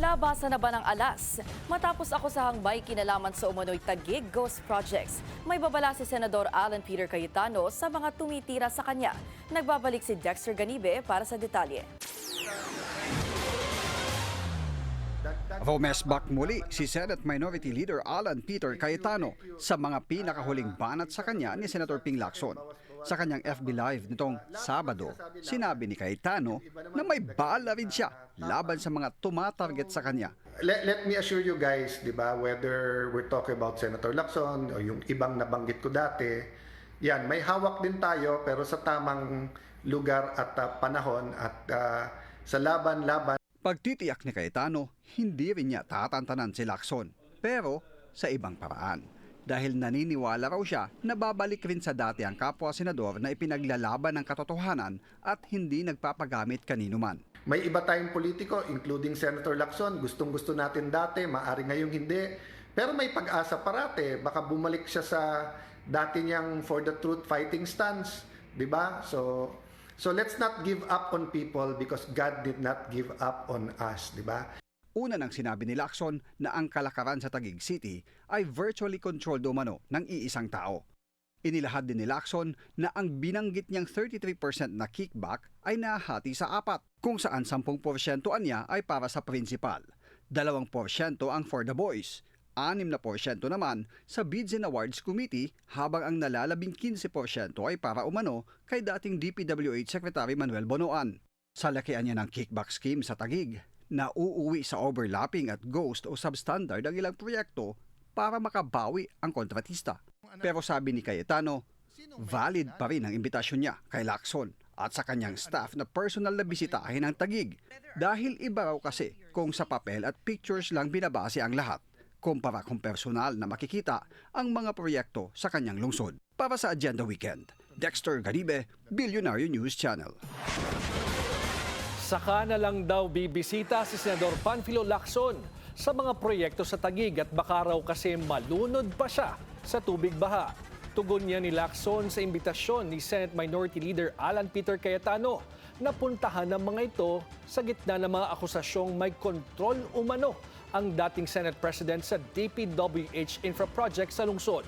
Labasan na ba ng alas? Matapos ako sa hangbay kinalaman sa umano'y Taguig Ghost Projects, may babala si Senador Alan Peter Cayetano sa mga tumitira sa kanya. Nagbabalik si Dexter Ganibe para sa detalye. Rumesbak muli si Senate Minority Leader Alan Peter Cayetano sa mga pinakahuling banat sa kanya ni Senator Ping Lacson. Sa kanyang FB Live nitong Sabado, sinabi ni Cayetano na may bala rin siya laban sa mga tumatarget sa kanya. Let me assure you guys, di ba, whether we're talking about Senator Lacson o yung ibang nabanggit ko dati, yan, may hawak din tayo pero sa tamang lugar at panahon at sa laban-laban. Pagtitiyak ni Cayetano, hindi rin niya tatantanan si Lacson, pero sa ibang paraan. Dahil naniniwala raw siya na babalik rin sa dati ang kapwa-senador na ipinaglalaban ng katotohanan at hindi nagpapagamit kanino man. May iba tayong politiko, including Senator Lacson, gustong-gusto natin dati, maaari ngayong hindi. Pero may pag-asa parate, baka bumalik siya sa dati niyang for the truth fighting stance, di ba? So let's not give up on people because God did not give up on us, di ba? Una nang sinabi ni Lacson na ang kalakaran sa Taguig City ay virtually controlled umano ng iisang tao. Inilahad din ni Lacson na ang binanggit niyang 33% na kickback ay nahati sa 4, kung saan 10% anya ay para sa principal, 2% ang for the boys, 6% naman sa Bids and Awards Committee habang ang nalalabing 15% ay para umano kay dating DPWH Secretary Manuel Bonoan. Sa lakian niya ng kickback scheme sa Taguig, na uuwi sa overlapping at ghost o substandard ang ilang proyekto para makabawi ang kontratista. Pero sabi ni Cayetano, valid pa rin ang imbitasyon niya kay Lacson at sa kanyang staff na personal na bisitahin ang Taguig dahil iba raw kasi kung sa papel at pictures lang binabase ang lahat kumpara kung personal na makikita ang mga proyekto sa kanyang lungsod. Para sa Agenda Weekend, Dexter Ganibe, Billionaire News Channel. Saka na lang daw bibisita si Senador Panfilo Lacson sa mga proyekto sa Taguig at baka raw kasi malunod pa siya sa tubig baha. Tugon niya ni Lacson sa imbitasyon ni Senate Minority Leader Alan Peter Cayetano na puntahan ng mga ito sa gitna ng mga akusasyong may kontrol umano ang dating Senate President sa DPWH Infra Project sa lungsod.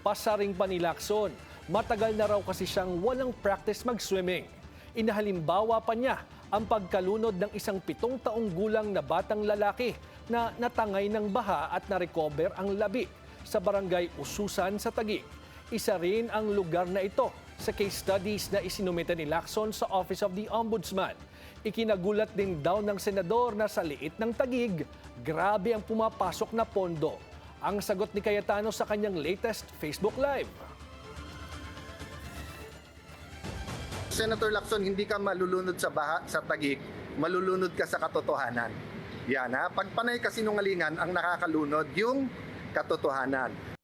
Pasaring pa ni Lacson, matagal na raw kasi siyang walang practice mag-swimming. Inahalimbawa pa niya ang pagkalunod ng isang 7 taong gulang na batang lalaki na natangay ng baha at na-recover ang labi sa barangay Ususan sa Taguig. Isa rin ang lugar na ito sa case studies na isinumite ni Lacson sa Office of the Ombudsman. Ikinagulat din daw ng senador na sa liit ng Taguig, grabe ang pumapasok na pondo. Ang sagot ni Cayetano sa kanyang latest Facebook Live. Senator Lacson, hindi ka malulunod sa baha sa Taguig, malulunod ka sa katotohanan. Yan ha, pag panay kasinungalingan ang nakakalunod yung katotohanan.